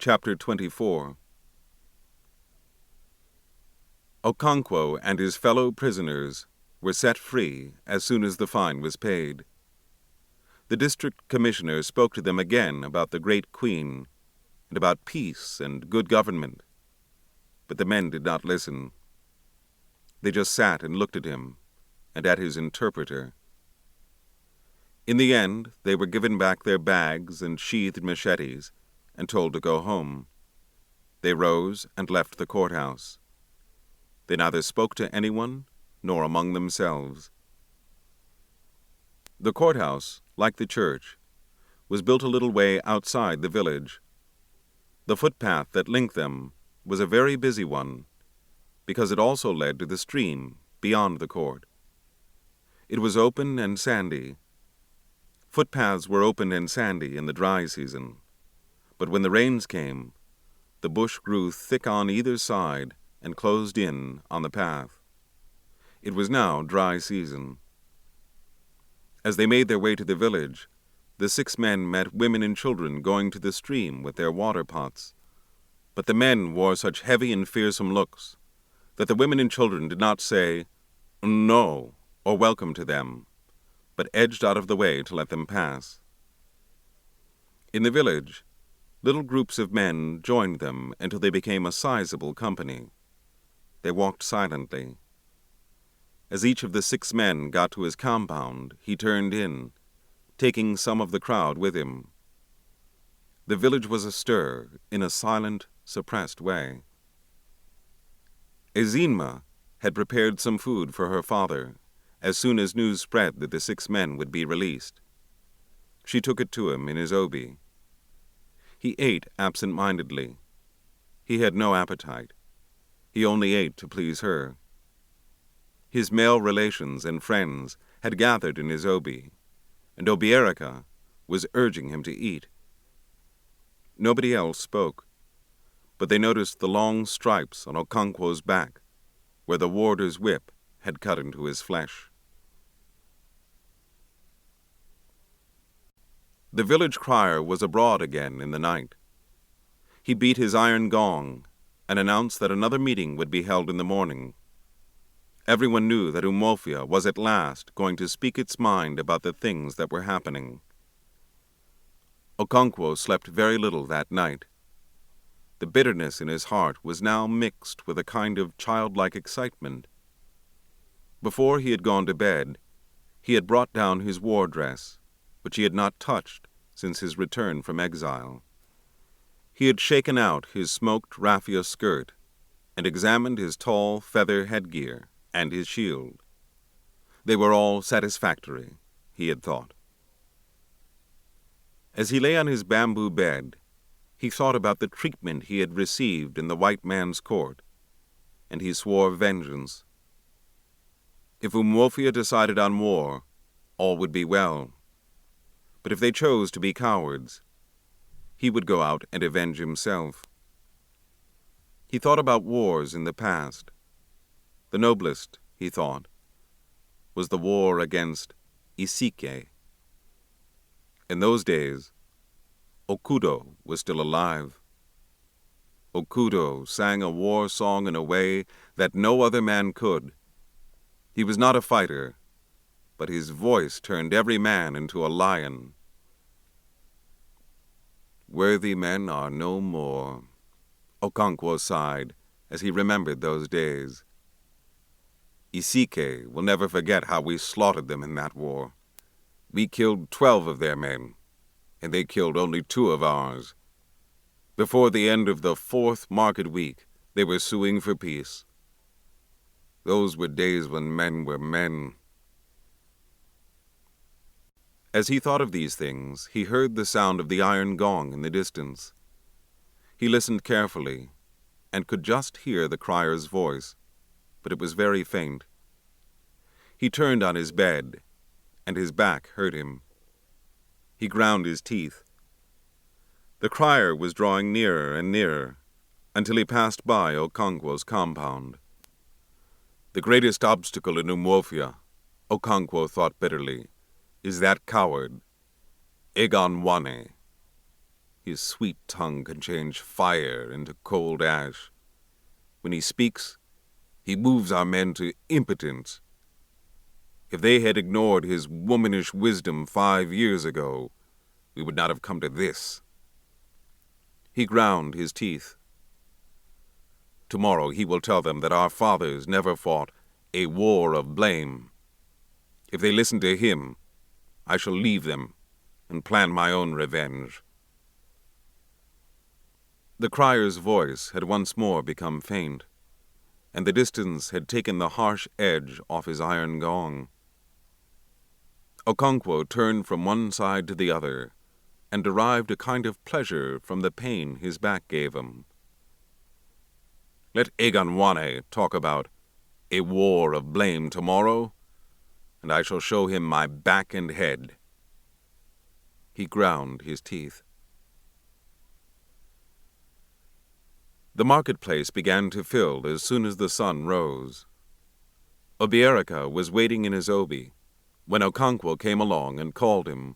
Chapter 24. Okonkwo and his fellow prisoners were set free as soon as the fine was paid. The district commissioner spoke to them again about the great queen and about peace and good government, but the men did not listen. They just sat and looked at him and at his interpreter. In the end, they were given back their bags and sheathed machetes and told to go home. They rose and left the courthouse. They neither spoke to anyone nor among themselves. The courthouse, like the church, was built a little way outside the village. The footpath that linked them was a very busy one, because it also led to the stream beyond the court. It was open and sandy. Footpaths were open and sandy in the dry season, but when the rains came, the bush grew thick on either side and closed in on the path. It was now dry season. As they made their way to the village, the 6 men met women and children going to the stream with their water pots. But the men wore such heavy and fearsome looks that the women and children did not say no or welcome to them, but edged out of the way to let them pass. In the village, little groups of men joined them until they became a sizable company. They walked silently. As each of the 6 men got to his compound, he turned in, taking some of the crowd with him. The village was astir in a silent, suppressed way. Ezinma had prepared some food for her father as soon as news spread that the 6 men would be released. She took it to him in his obi. He ate absent-mindedly. He had no appetite. He only ate to please her. His male relations and friends had gathered in his obi, and Obierika was urging him to eat. Nobody else spoke, but they noticed the long stripes on Okonkwo's back, where the warder's whip had cut into his flesh. The village crier was abroad again in the night. He beat his iron gong and announced that another meeting would be held in the morning. Everyone knew that Umuofia was at last going to speak its mind about the things that were happening. Okonkwo slept very little that night. The bitterness in his heart was now mixed with a kind of childlike excitement. Before he had gone to bed, he had brought down his war dress, which he had not touched since his return from exile. He had shaken out his smoked raffia skirt and examined his tall feather headgear and his shield. They were all satisfactory, he had thought. As he lay on his bamboo bed, he thought about the treatment he had received in the white man's court, and he swore vengeance. If Umuofia decided on war, all would be well. But if they chose to be cowards, he would go out and avenge himself. He thought about wars in the past. The noblest, he thought, was the war against Isike. In those days, Okudo was still alive. Okudo sang a war song in a way that no other man could. He was not a fighter, but his voice turned every man into a lion. Worthy men are no more, Okonkwo sighed as he remembered those days. Isike will never forget how we slaughtered them in that war. We killed 12 of their men, and they killed only 2 of ours. Before the end of the 4th market week, they were suing for peace. Those were days when men were men. As he thought of these things, he heard the sound of the iron gong in the distance. He listened carefully, and could just hear the crier's voice, but it was very faint. He turned on his bed, and his back hurt him. He ground his teeth. The crier was drawing nearer and nearer, until he passed by Okonkwo's compound. The greatest obstacle in Umuofia, Okonkwo thought bitterly, is that coward, Egonwane. His sweet tongue can change fire into cold ash. When he speaks, he moves our men to impotence. If they had ignored his womanish wisdom 5 years ago, we would not have come to this. He ground his teeth. Tomorrow he will tell them that our fathers never fought a war of blame. If they listen to him, I shall leave them and plan my own revenge. The crier's voice had once more become faint, and the distance had taken the harsh edge off his iron gong. Okonkwo turned from one side to the other, and derived a kind of pleasure from the pain his back gave him. Let Eganwane talk about a war of blame tomorrow, and I shall show him my back and head. He ground his teeth. The marketplace began to fill as soon as the sun rose. Obierika was waiting in his obi when Okonkwo came along and called him.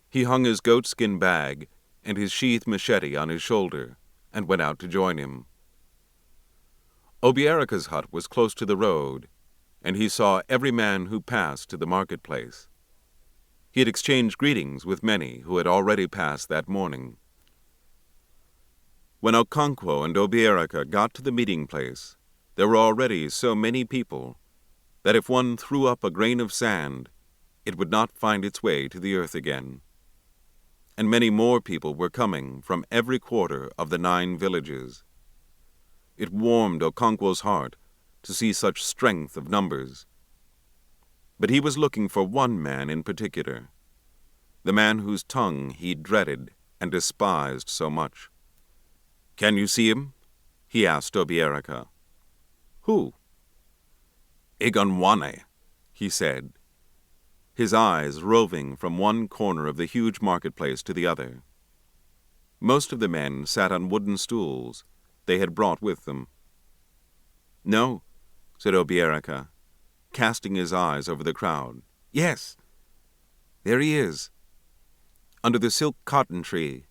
He hung his goatskin bag and his sheathed machete on his shoulder and went out to join him. Obierika's hut was close to the road, and he saw every man who passed to the marketplace. He had exchanged greetings with many who had already passed that morning. When Okonkwo and Obierika got to the meeting place, there were already so many people that if one threw up a grain of sand, it would not find its way to the earth again. And many more people were coming from every quarter of the 9 villages. It warmed Okonkwo's heart to see such strength of numbers. But he was looking for one man in particular, the man whose tongue he dreaded and despised so much. "Can you see him?" he asked Obierika. "Who?" "Eganwane," he said, his eyes roving from one corner of the huge marketplace to the other. Most of the men sat on wooden stools they had brought with them. "No," said Obierika, casting his eyes over the crowd. "Yes, there he is, under the silk cotton tree.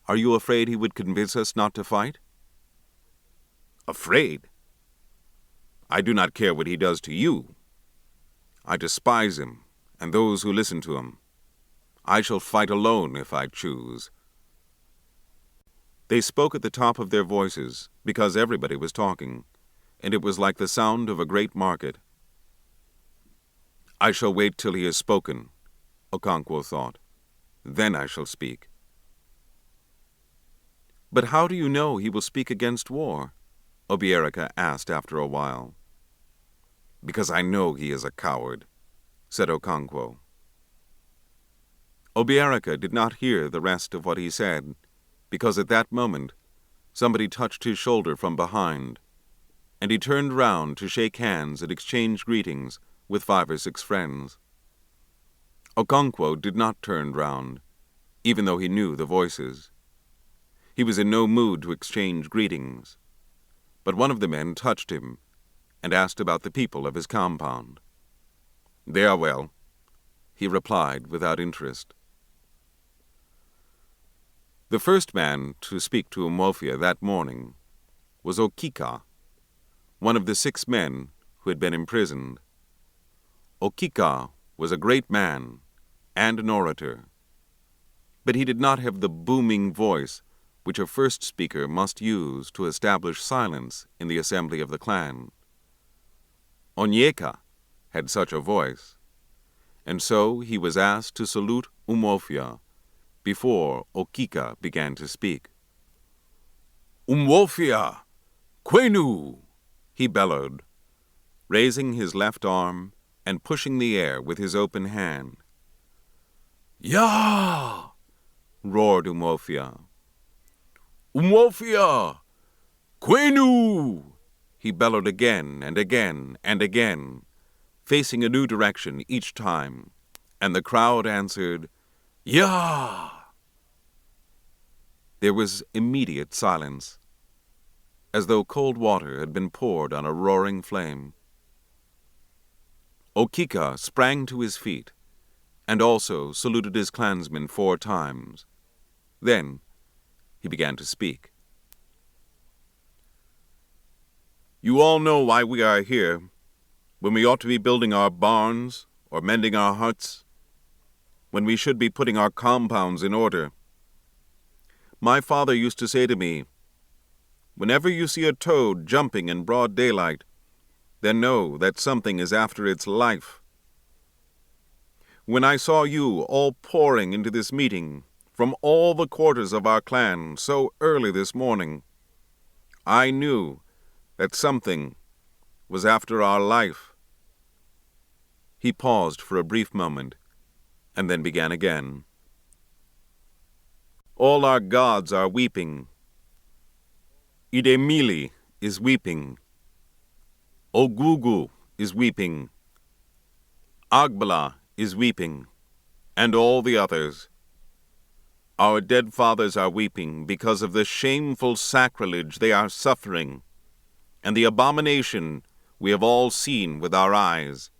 Are you afraid he would convince us not to fight?" "Afraid? I do not care what he does to you. I despise him and those who listen to him. I shall fight alone if I choose." They spoke at the top of their voices because everybody was talking, and it was like the sound of a great market. "I shall wait till he has spoken," Okonkwo thought. "Then I shall speak." "But how do you know he will speak against war?" Obierika asked after a while. "Because I know he is a coward," said Okonkwo. Obierika did not hear the rest of what he said, because at that moment somebody touched his shoulder from behind, and he turned round to shake hands and exchange greetings with 5 or 6 friends. Okonkwo did not turn round, even though he knew the voices. He was in no mood to exchange greetings, but one of the men touched him and asked about the people of his compound. "They are well," he replied without interest. The first man to speak to Umofia that morning was Okika, one of the 6 men who had been imprisoned. Okika was a great man and an orator, but he did not have the booming voice which a first speaker must use to establish silence in the assembly of the clan. Onyeka had such a voice, and so he was asked to salute Umofia before Okika began to speak. "Umofia! Kwenu!" he bellowed, raising his left arm and pushing the air with his open hand. "Ya!" roared Umofia. "Umofia! Kwenu!" he bellowed again and again and again, facing a new direction each time, and the crowd answered, "Ya!" There was immediate silence, as though cold water had been poured on a roaring flame. Okika sprang to his feet, and also saluted his clansmen 4 times, Then he began to speak. "You all know why we are here, when we ought to be building our barns or mending our huts, when we should be putting our compounds in order. My father used to say to me, 'Whenever you see a toad jumping in broad daylight, then know that something is after its life.' When I saw you all pouring into this meeting from all the quarters of our clan so early this morning, I knew that something was after our life." He paused for a brief moment, and then began again. "All our gods are weeping. Idemili is weeping. Ogugu is weeping. Agbala is weeping, and all the others. Our dead fathers are weeping because of the shameful sacrilege they are suffering, and the abomination we have all seen with our eyes."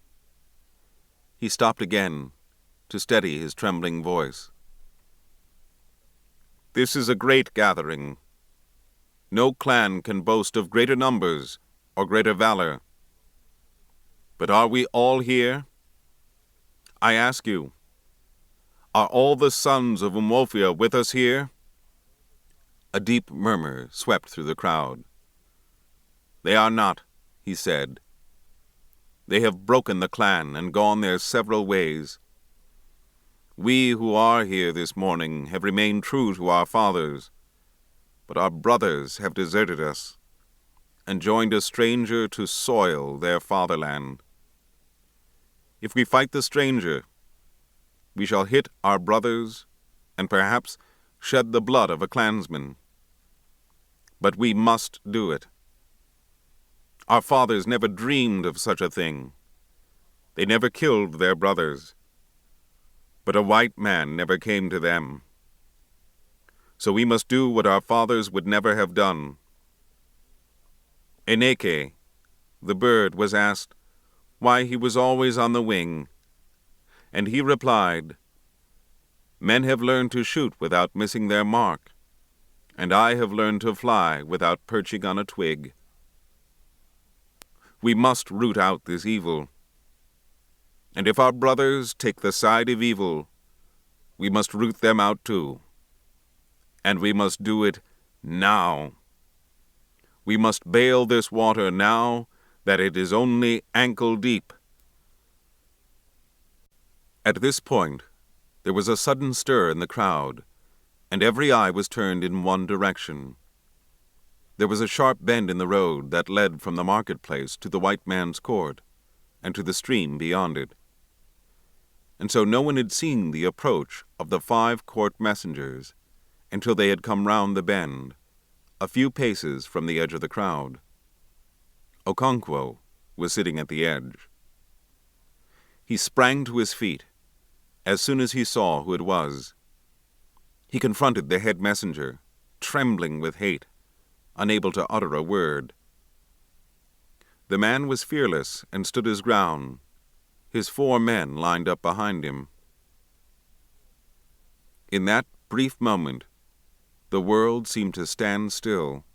He stopped again to steady his trembling voice. "This is a great gathering. No clan can boast of greater numbers or greater valor. But are we all here? I ask you, are all the sons of Umofia with us here?" A deep murmur swept through the crowd. "They are not," he said. "They have broken the clan and gone their several ways. We who are here this morning have remained true to our fathers, but our brothers have deserted us and joined a stranger to soil their fatherland. If we fight the stranger, we shall hit our brothers and perhaps shed the blood of a clansman. But we must do it. Our fathers never dreamed of such a thing. They never killed their brothers. But a white man never came to them. So we must do what our fathers would never have done." Eneke, the bird, was asked why he was always on the wing, and he replied, "Men have learned to shoot without missing their mark, and I have learned to fly without perching on a twig. We must root out this evil. And if our brothers take the side of evil, we must root them out too. And we must do it now. We must bail this water now that it is only ankle deep." At this point, there was a sudden stir in the crowd, and every eye was turned in one direction. There was a sharp bend in the road that led from the marketplace to the white man's court, and to the stream beyond it. And so no one had seen the approach of the 5 court messengers until they had come round the bend, a few paces from the edge of the crowd. Okonkwo was sitting at the edge. He sprang to his feet as soon as he saw who it was. He confronted the head messenger, trembling with hate, unable to utter a word. The man was fearless and stood his ground, his 4 men lined up behind him. In that brief moment, the world seemed to stand still,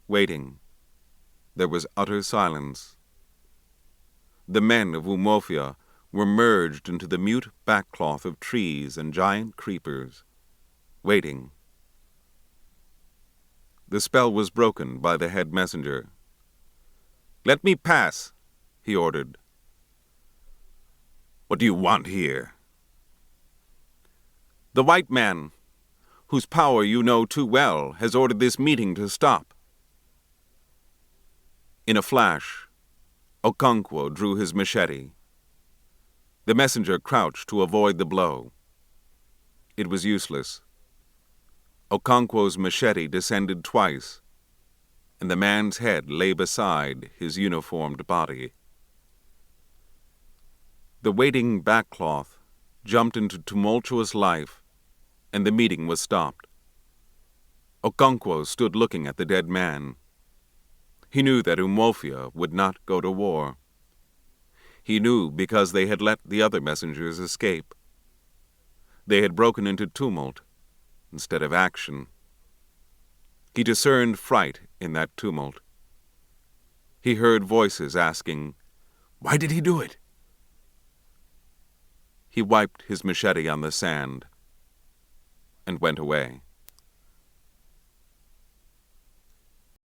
waiting. There was utter silence. The men of Umofia were merged into the mute backcloth of trees and giant creepers, waiting. The spell was broken by the head messenger. "Let me pass," he ordered. "What do you want here?" "The white man, whose power you know too well, has ordered this meeting to stop." In a flash, Okonkwo drew his machete. The messenger crouched to avoid the blow. It was useless. Okonkwo's machete descended twice, and the man's head lay beside his uniformed body. The waiting backcloth jumped into tumultuous life, and the meeting was stopped. Okonkwo stood looking at the dead man. He knew that Umofia would not go to war. He knew because they had let the other messengers escape. They had broken into tumult, instead of action. He discerned fright in that tumult. He heard voices asking, "Why did he do it?" He wiped his machete on the sand and went away.